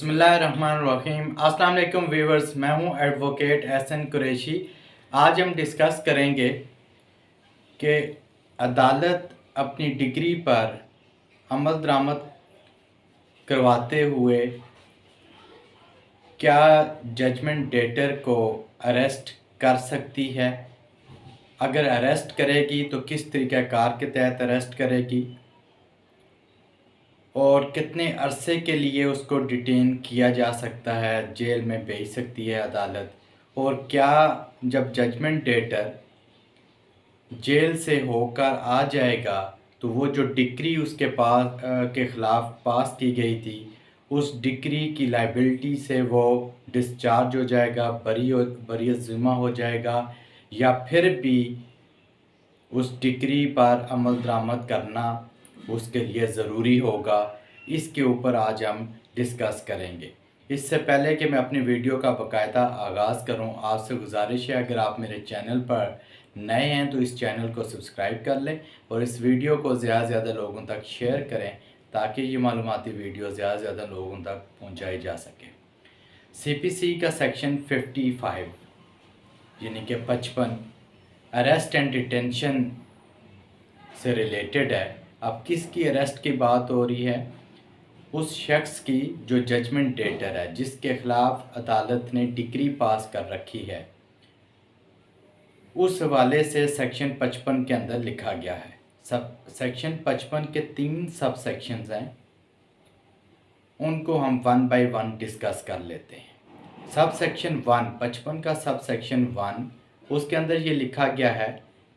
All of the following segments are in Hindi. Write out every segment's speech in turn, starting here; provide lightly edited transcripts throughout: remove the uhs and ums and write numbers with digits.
बिस्मिल्लाहिर्रहमानिर्रहीम। अस्सलाम वालेकुम व्यूअर्स, मैं हूं एडवोकेट एहसन कुरैशी। आज हम डिस्कस करेंगे कि अदालत अपनी डिग्री पर अमल दरामद करवाते हुए क्या जजमेंट डेटर को अरेस्ट कर सकती है। अगर अरेस्ट करेगी तो किस तरीक़ाकार के तहत अरेस्ट करेगी और कितने अरसे के लिए उसको डिटेन किया जा सकता है, जेल में भेज सकती है अदालत। और क्या जब जजमेंट डेटर जेल से होकर आ जाएगा तो वो जो डिक्री उसके पास के ख़िलाफ़ पास की गई थी, उस डिक्री की लाइबिलिटी से वो डिस्चार्ज हो जाएगा, बरी ज़िम्मा हो जाएगा, या फिर भी उस डिक्री पर अमल दरामद करना उसके लिए ज़रूरी होगा। इसके ऊपर आज हम डिस्कस करेंगे। इससे पहले कि मैं अपनी वीडियो का बाकायदा आगाज़ करूं, आपसे गुजारिश है अगर आप मेरे चैनल पर नए हैं तो इस चैनल को सब्सक्राइब कर लें और इस वीडियो को ज़्यादा से ज़्यादा लोगों तक शेयर करें ताकि ये मालूमाती वीडियो ज़्यादा से ज़्यादा लोगों तक पहुँचाई जा सके। CPC का सेक्शन 55 यानी कि 55 अरेस्ट एंड डिटेंशन से रिलेटेड है। अब किसकी अरेस्ट की बात हो रही है? उस शख्स की जो जजमेंट डेटर है, जिसके ख़िलाफ़ अदालत ने डिक्री पास कर रखी है। उस हवाले से सेक्शन 55 के अंदर लिखा गया है। सेक्शन 55 के 3 सब सेक्शंस हैं, उनको हम 1 बाय 1 डिस्कस कर लेते हैं। सब सेक्शन 1, 55 का सब सेक्शन 1, उसके अंदर ये लिखा गया है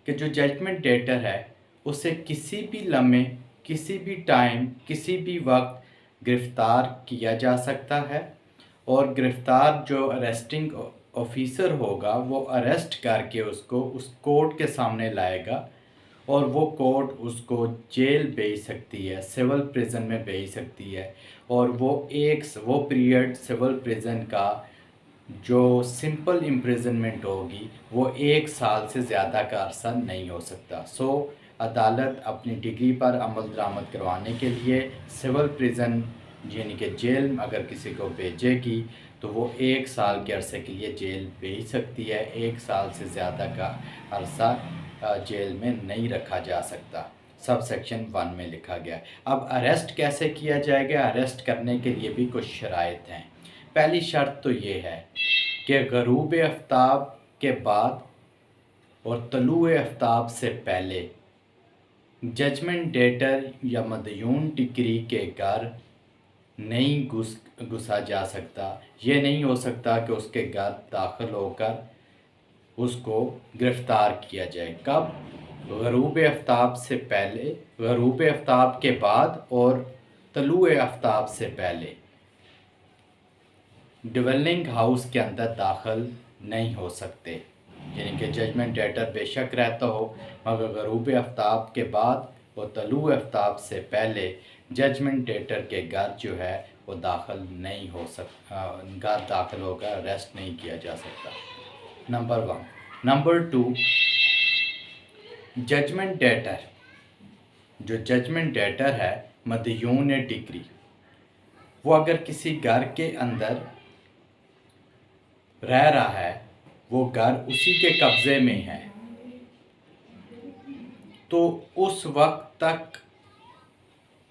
कि जो जजमेंट डेटर है उसे किसी भी लम्हे, किसी भी टाइम, किसी भी वक्त गिरफ़्तार किया जा सकता है और गिरफ़्तार जो अरेस्टिंग ऑफिसर होगा वो अरेस्ट करके उसको उस कोर्ट के सामने लाएगा और वो कोर्ट उसको जेल भेज सकती है, सिविल प्रिजन में भेज सकती है। और वो पीरियड सिविल प्रिजन का जो सिंपल इम्प्रिजनमेंट होगी वो 1 साल से ज़्यादा का अरसा नहीं हो सकता। अदालत अपनी डिग्री पर अमल दरामद करवाने के लिए सिविल प्रिजन यानी कि जेल अगर किसी को भेजेगी तो वो 1 साल के अरसे के लिए जेल भेज सकती है। 1 साल से ज़्यादा का अरसा जेल में नहीं रखा जा सकता। सब सेक्शन 1 में लिखा गया है। अब अरेस्ट कैसे किया जाएगा? अरेस्ट करने के लिए भी कुछ शराइत हैं। पहली शर्त तो ये है कि ग़ुरूब आफ्ताब के बाद और तलूए आफ्ताब से पहले जजमेंट डेटर या मदयून डिक्री के घर नहीं घुसा जा सकता। ये नहीं हो सकता कि उसके घर दाखिल होकर उसको गिरफ़्तार किया जाए। कब? ग़ुरूब आफ्ताब से पहले, ग़ुरूब आफ्ताब के बाद और तलूए आफ्ताब से पहले डिवेलिंग हाउस के अंदर दाखिल नहीं हो सकते। यानी कि जजमेंट डेटर बेशक रहता हो मगर ग़ुरूब आफ्ताब के बाद और तलूए आफ्ताब से पहले जजमेंट डेटर के घर जो है वो दाखिल नहीं हो सकता, घर दाखिल होकर अरेस्ट नहीं किया जा सकता। नंबर 1। नंबर 2, जजमेंट डेटर, जो जजमेंट डेटर है मदयून डिक्री, वो अगर किसी घर के अंदर रह रहा है, वो घर उसी के कब्ज़े में है, तो उस वक्त तक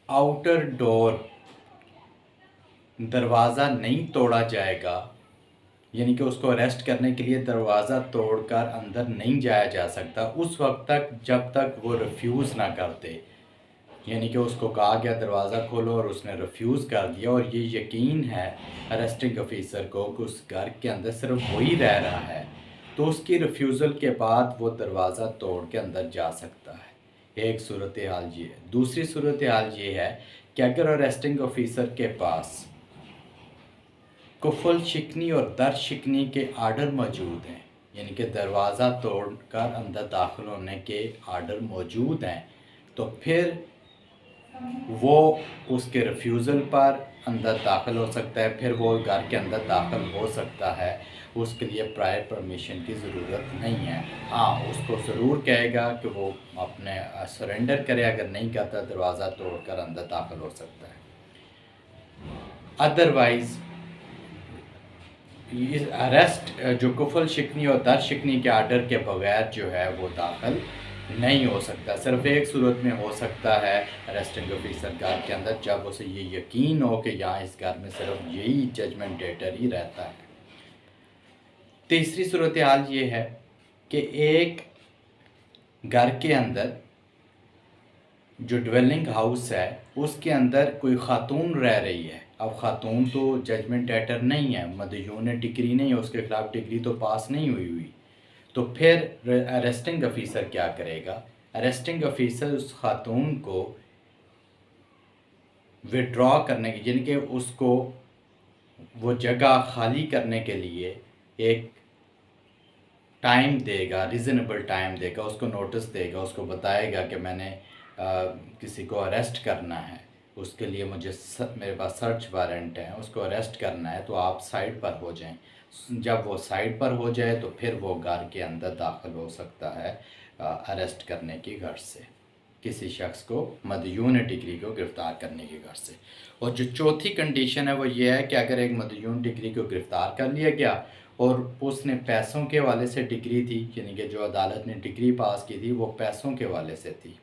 आउटर डोर, दरवाज़ा नहीं तोड़ा जाएगा। यानी कि उसको अरेस्ट करने के लिए दरवाज़ा तोड़कर अंदर नहीं जाया जा सकता उस वक्त तक जब तक वो रिफ्यूज़ ना कर दे। यानी कि उसको कहा गया दरवाज़ा खोलो और उसने रिफ्यूज़ कर दिया और ये यकीन है अरेस्टिंग ऑफिसर को कि उस घर के अंदर सिर्फ वही रह रहा है, तो उसकी रिफ्यूज़ल के बाद वो दरवाज़ा तोड़ के अंदर जा सकता है। एक सूरत हाल ये है। दूसरी सूरत हाल ये है कि अगर अरेस्टिंग ऑफिसर के पास कुफल शिकनी और दर शिकनी के आर्डर मौजूद हैं, यानी कि दरवाज़ा तोड़कर अंदर दाखिल होने के आर्डर मौजूद हैं, तो फिर वो उसके रिफ्यूज़ल पर अंदर दाखिल हो सकता है। फिर वो घर के अंदर दाखिल हो सकता है, उसके लिए प्रायर परमिशन की ज़रूरत नहीं है। हाँ, उसको ज़रूर कहेगा कि वो अपने सरेंडर करे, अगर नहीं करता दरवाज़ा तोड़कर अंदर दाखिल हो सकता है। अदरवाइज़ ये अरेस्ट जो कुफल शिकनी और दर शिकनी के आर्डर के बगैर जो है वो दाखिल नहीं हो सकता। सिर्फ एक सूरत में हो सकता है अरेस्टिंग ऑफिसर घर के अंदर, जब उसे ये यकीन हो कि यहाँ इस घर में सिर्फ यही जजमेंट डेटर ही रहता है। तीसरी सूरत हाल ये है कि एक घर के अंदर जो ड्वेलिंग हाउस है उसके अंदर कोई ख़ातून रह रही है। अब ख़ातून तो जजमेंट डेटर नहीं है, मदयून डिग्री नहीं है, उसके ख़िलाफ़ डिग्री तो पास नहीं हुई। तो फिर अरेस्टिंग ऑफिसर क्या करेगा? अरेस्टिंग ऑफिसर उस ख़ातून को विड्रॉ करने की, यानी कि उसको वो जगह खाली करने के लिए एक टाइम देगा, रीज़नेबल टाइम देगा, उसको नोटिस देगा, उसको बताएगा कि मैंने किसी को अरेस्ट करना है, उसके लिए मेरे पास सर्च वारंट है, उसको अरेस्ट करना है, तो आप साइड पर हो जाएं। जब वो साइड पर हो जाए तो फिर वो घर के अंदर दाखिल हो सकता है अरेस्ट करने की गर्ज से, किसी शख्स को मदयून डिग्री को गिरफ़्तार करने की गर्ज से। और जो चौथी कंडीशन है वो ये है कि अगर एक मदयून डिग्री को गिरफ़्तार कर लिया गया और उसने पैसों के वाले से डिग्री थी, यानी कि जो अदालत ने डिग्री पास की थी वो पैसों के वाले से थी,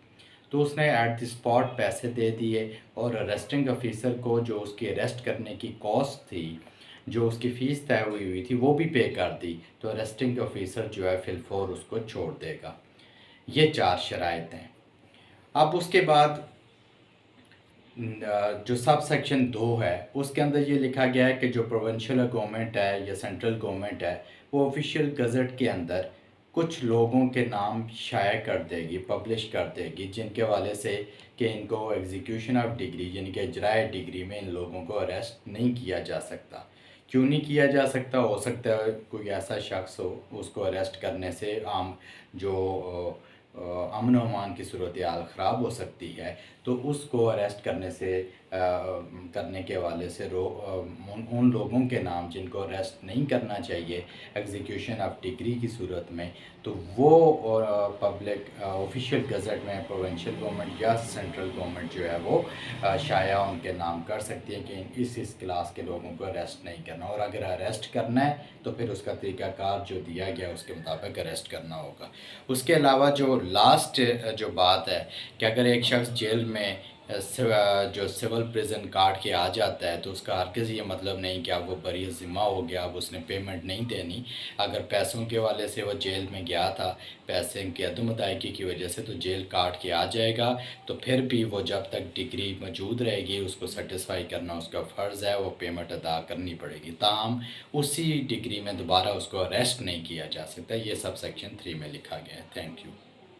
तो उसने एट द स्पॉट पैसे दे दिए और अरेस्टिंग ऑफिसर को जो उसकी अरेस्ट करने की कॉस्ट थी, जो उसकी फ़ीस तय हुई थी, वो भी पे कर दी, तो अरेस्टिंग ऑफिसर जो है फिलफौर उसको छोड़ देगा। ये 4 शराइत हैं। अब उसके बाद जो सब सेक्शन 2 है उसके अंदर ये लिखा गया है कि जो प्रोविंशियल गवर्नमेंट है या सेंट्रल गवर्नमेंट है वो ऑफिशियल गज़ट के अंदर कुछ लोगों के नाम शाया कर देगी, पब्लिश कर देगी, जिनके वाले से कि इनको एग्जीक्यूशन ऑफ डिग्री यानी कि इजराए डिग्री में इन लोगों को अरेस्ट नहीं किया जा सकता। क्यों नहीं किया जा सकता? हो सकता है कोई ऐसा शख्स हो, उसको अरेस्ट करने से आम जो अमन अमान की सूरत हाल ख़राब हो सकती है, तो उसको अरेस्ट करने से करने के वाले से उन लोगों के नाम जिनको अरेस्ट नहीं करना चाहिए एग्जीक्यूशन ऑफ डिग्री की सूरत में, तो वो पब्लिक ऑफिशियल गज़ट में प्रोविंशियल गवर्नमेंट या सेंट्रल गवर्नमेंट जो है वो शाया उनके नाम कर सकती है कि इस क्लास के लोगों को अरेस्ट नहीं करना, और अगर अरेस्ट करना है तो फिर उसका तरीक़ाकार जो दिया गया उसके मुताबिक अरेस्ट करना होगा। उसके अलावा जो लास्ट जो बात है कि अगर एक शख्स जेल में जो सिविल प्रिजन काट के आ जाता है तो उसका हरगिज़ ये मतलब नहीं कि अब वो बरी ज़िम्मा हो गया, अब उसने पेमेंट नहीं देनी। अगर पैसों के वाले से वो जेल में गया था, पैसे की अदम अदायगी की वजह से, तो जेल काट के आ जाएगा, तो फिर भी वो जब तक डिग्री मौजूद रहेगी उसको सेटिस्फाई करना उसका फ़र्ज़ है, वो पेमेंट अदा करनी पड़ेगी। ताहम उसी डिग्री में दोबारा उसको अरेस्ट नहीं किया जा सकता। ये सब सेक्शन 3 में लिखा गया है। Thank you.